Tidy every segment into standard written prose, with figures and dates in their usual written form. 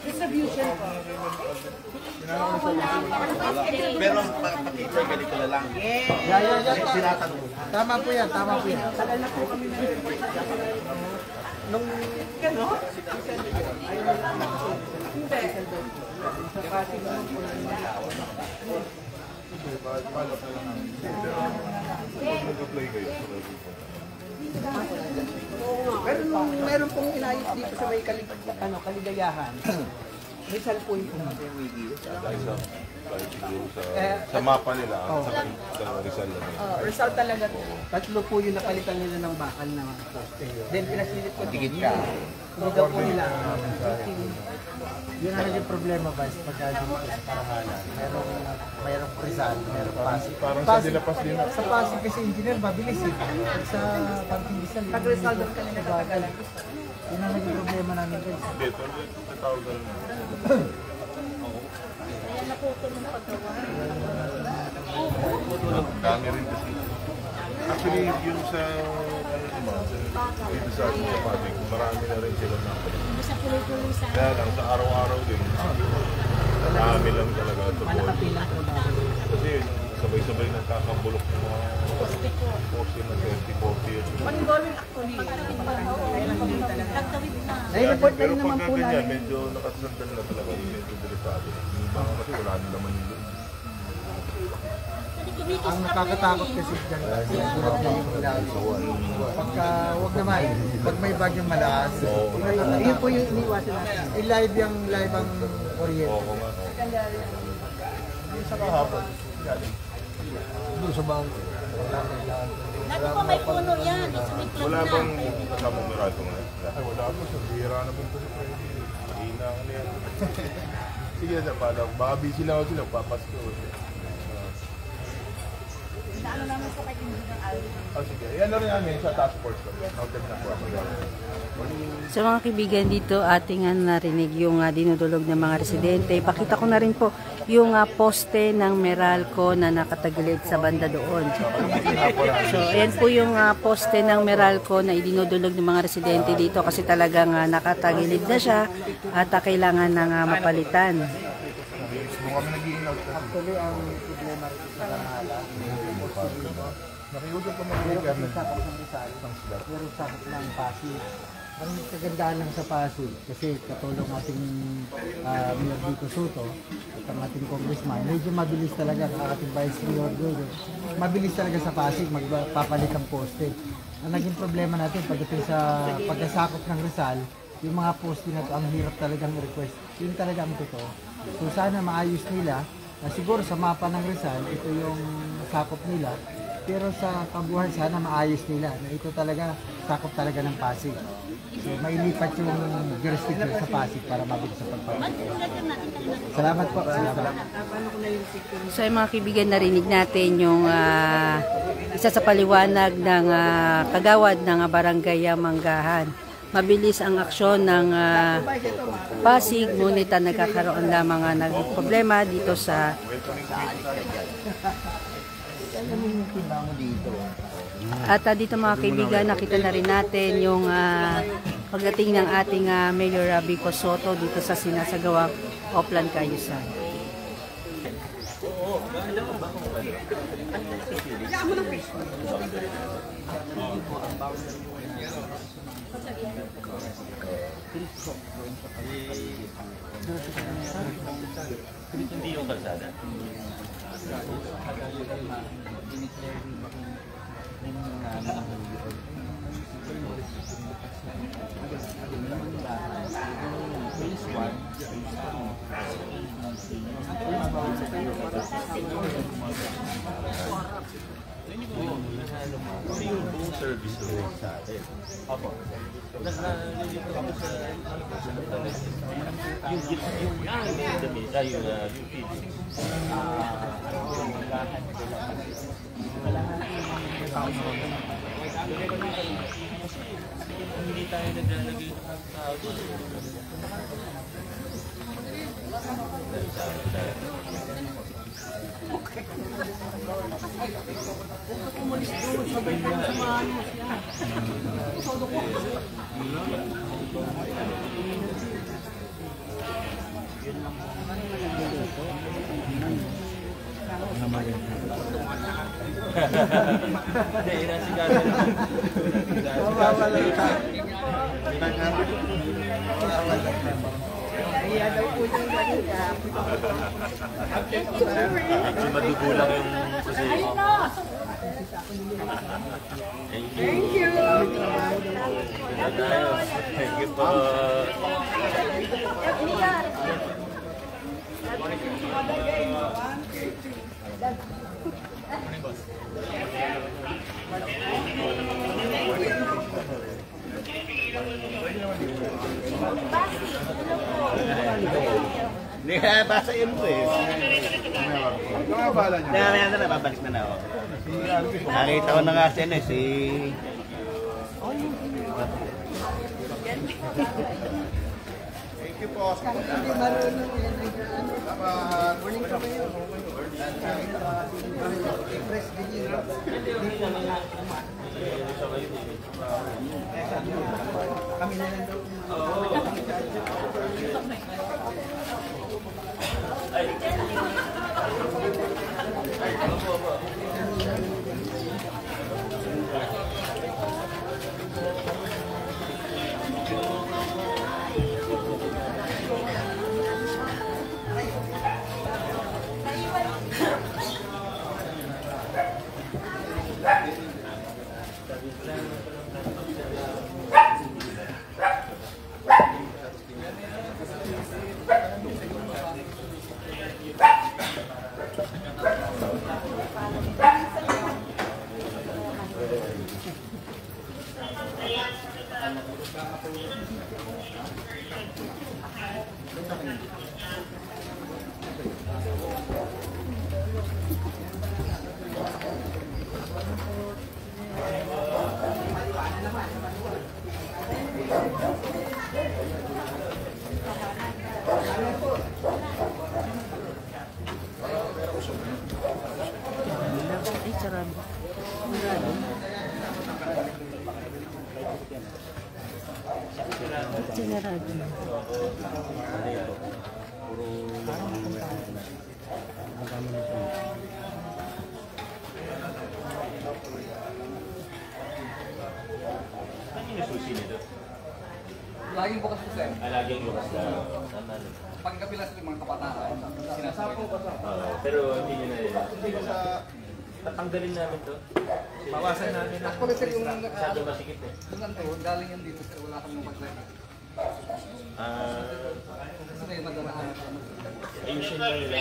Distribution po. Pero pakita ganito na lang. Sinatanong. Tama po yan, tama po yan. Tagal na po kami na-report. Nung Gano'n? Hindi. Meron pong inayos dito sa may kaligayahan. Rizal po yung Sa mapa nila, sa Rizal lang. Rizal talaga po. Tatlo po yung napalitan nila ng bakal na poste. Then pinasilip ko. tigit ka. Hindi daw po nila. Yun ang naging problema ba pagka dito sa Karangalan. Merong Rizal, merong Pasig. Parang sa Dilapas din. Sa Pasig kasi engineer, mabilis eh. Sa Parking Rizal. Pag Rizal doon kanila katagalan. Yun ang naging problema namin din. Hindi, ito tawag na lang. Dami rin kasi. Actually, yung sa dito sa ating kapatid, marami na rin sila napalit. Kaya lang, sa araw-araw din, marami lang talaga ito. Malakapilang po namin. Kasi sabay-sabay nang kakabulok ng mga poste na 20-40. Maningolin actually. Kaya lang hindi talaga. Nai-report na Pero rin naman pagka po ganyan, namin. medyo nakasandal na talaga, medyo delikado. Yung mga kasi wala na naman yun. Ang nakakatakot kasi dyan, durog na yung ilaw. Pagka, wag naman, pag may bagyong malakas, yun po yung iniwasan natin. I-live yung live ang kuryente. Oo nga. Yung sa kahapon, galing. Doon sa bangko. Naku pa may puno yan, sumiklat Wala na. bang kasamang mirado ngayon? Ay, wala po. Sa bihira na po ito sa pwede. Mahina ka na yan. Sige na, pala. Baka busy lang ako sila. Papasko. Ano naman po kay Engineer Alvin? Oh, sige. Yan na rin namin sa task force. Noted na po ako. Sa mga kaibigan dito, ating narinig yung dinudulog ng mga residente. Pakita ko na rin po yung poste ng Meralco na nakatagilid sa banda doon. So, ayan po yung poste ng Meralco na idinudulog ng mga residente dito kasi talagang nakatagilid na siya at kailangan ng mapalitan. Actually, ang problema rin sa Karangalan, Nakiusap ko mga meron lugar kasi na sakop ng Rizal, meron sakop ng Pasig. Ang kagandaan lang sa Pasig, kasi katulong ating Mayor Vico Soto at ang ating congressman, medyo mabilis talaga ang ating Vice Mayor Guido. Mabilis talaga sa Pasig, magpapalit ang poste. Ang naging problema natin pagdating sa pagkasakop ng Rizal, yung mga poste na to, ang hirap talagang request. Yun talaga ang totoo. So sana maayos nila, na siguro sa mapa ng Rizal, ito yung sakop nila. Pero sa kabuuan sana maayos nila na ito talaga sakop talaga ng Pasig. So mailipat yung jurisdiction sa Pasig para mabilis sa pagpapalito. Salamat po. Salamat. So yung mga kaibigan, narinig natin yung isa sa paliwanag ng kagawad ng Barangay Manggahan. Mabilis ang aksyon ng Pasig, ngunit nagkakaroon lamang ng problema dito sa at dito mga kaibigan, nakita na rin natin yung pagdating ng ating Mayor Vico Soto dito sa sinasagawang Oplan Cayusan. Hindi yung kalsada. Kasi yung buong service doon sa atin. Opo. Nalilito ako sa yung hindi tayo naglalagay ng tao doon. Hindi, inasigaso naman. Kaya daw po yung kanina. Actually, madugulang yung proseso. Thank you. Thank you po. Hindi kaya basa yun po eh. Kaya na babalik na ako. Nakita ko na nga siya si... Thank you po. Hindi marunong yan. Morning po kayo. Press din yun. Kami na lang daw. Ay, sarado. Sinarado. Ano yung susi nito? Laging bukas po sir. Laging bukas na. Tama na. Pagkapilas ng mga kabataan, sinasabi ko. Pero hindi nyo na tatanggalin namin to. Bawasan namin ang Actually sir, yung masyado masikip eh. yung nanto, galing yan dito sir, wala kami mag-ready. Kasi may madarahan. Ayusin lang nila.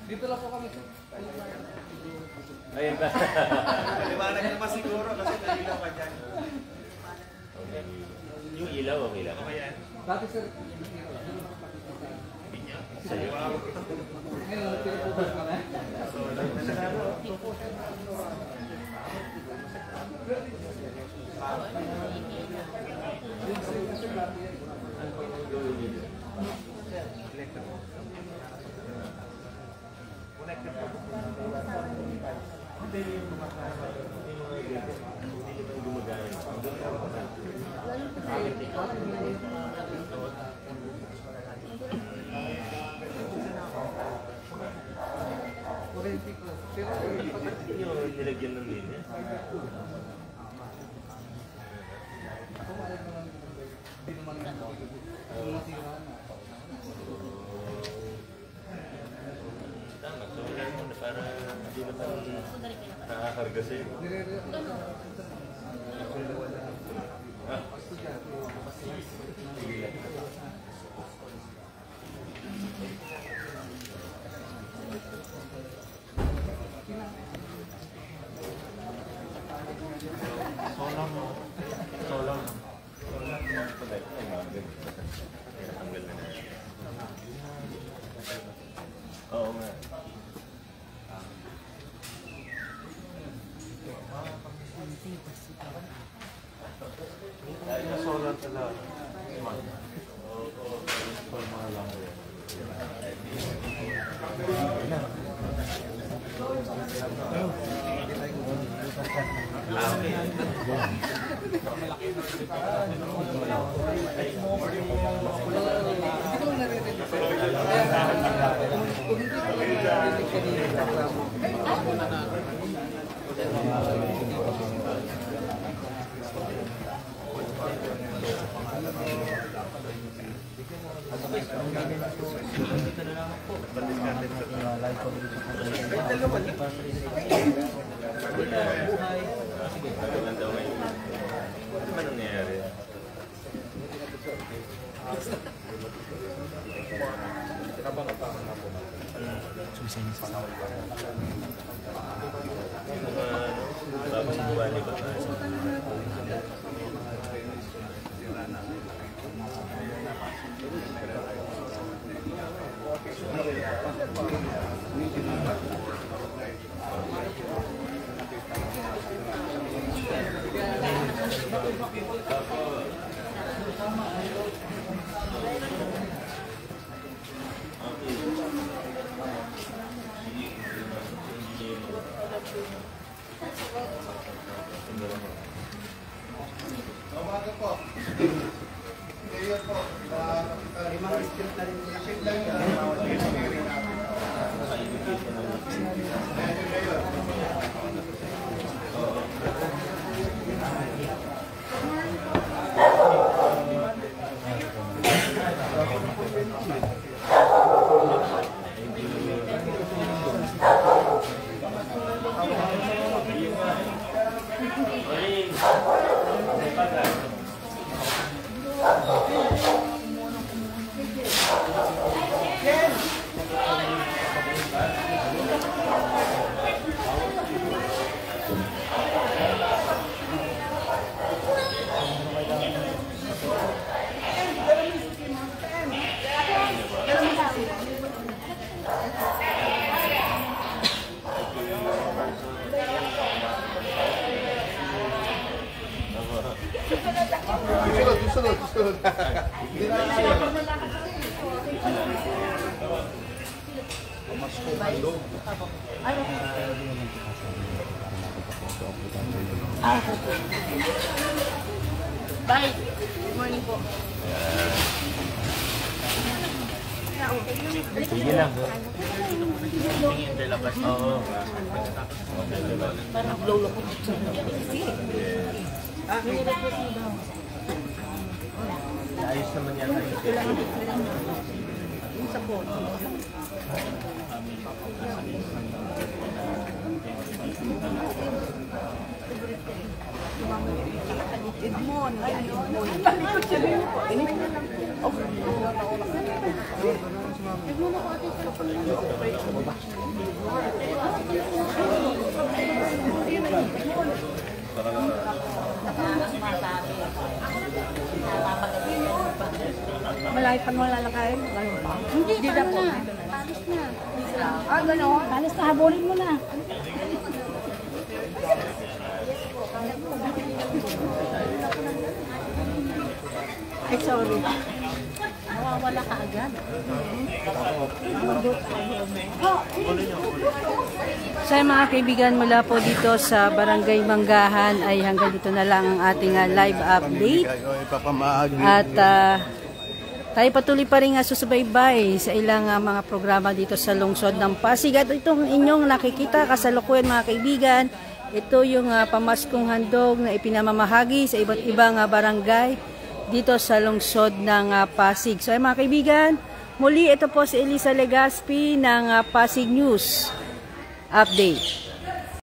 Dito lang po kami sir. Ayun ba? Liwanag naman siguro kasi nalilaw pa dyan. Okay. Yung ilaw, okay lang. Dati sir, Sa'yo. ngayon, pinapupos ka na. Yung nilagyan ng linya. Tama, so wala muna para hindi naman nakakarga sa'yo. Ah. Sige lang. Oo nga. Solar talaga. Kung hindi ko lang narinig kanina, Ano ba nangyayari? Bagong buwan ko tayo. Susunod. Bye. Good morning po. Sige lang. Oo. Parang lolo ko. Ayos naman yata yung Yung sa phone. Edmond. Malayo pa mo lalakayin? Ganun pa? Hindi na po. Palis na. Ah, gano'n? Palis na. Habulin mo na. Ay, sorry. Nawawala ka agad. So mga kaibigan, mula po dito sa Barangay Manggahan ay hanggang dito na lang ang ating live update. At tayo patuloy pa rin susubaybay sa ilang mga programa dito sa lungsod ng Pasig. At itong inyong nakikita kasalukuyan mga kaibigan, ito yung pamaskong handog na ipinamamahagi sa iba't ibang barangay dito sa lungsod ng Pasig. So mga kaibigan, muli ito po si Elisa Legaspi ng Pasig News Update.